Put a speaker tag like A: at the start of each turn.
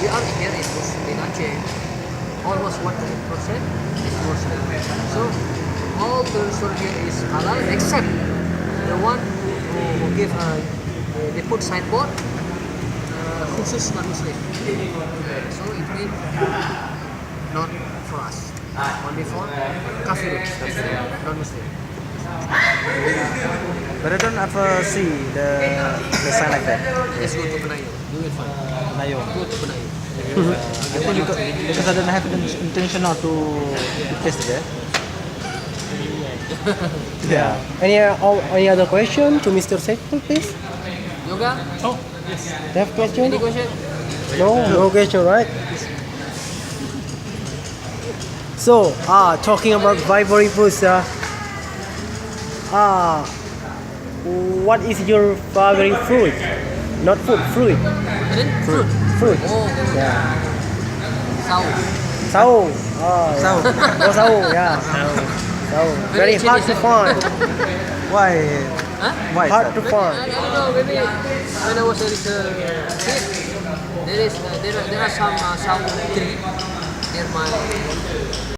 A: we are here in Aceh, almost 100% is Muslim. So all the restaurant here is halal except the one who give they put signboard khusus non-Muslim. So it means not for us, only for kafir, non-Muslim.
B: But I don't ever see the sign like that.
A: Let's go to Penayung. You will find.
B: Nayo.
A: Go to Penayung.
B: I think because I don't have the intention not to taste it. Yeah.
C: Any other question to Mr. Sekul, please?
A: Yoga?
D: Oh, yes.
C: Do you have question?
A: Any question?
C: No question, right? So, talking about favorite foods, what is your favorite fruit? Not food, fruit.
A: Then fruit.
C: Fruit.
A: Oh,
C: Yeah.
A: sao.
C: Sao. Sao. Oh, sao. Yeah. Sao. Very hard to find.
B: Why?
A: Huh?
B: Why?
C: Hard
B: Is
C: to
B: that?
C: find.
A: I don't know. Maybe when I was a little kid, there are some tree near my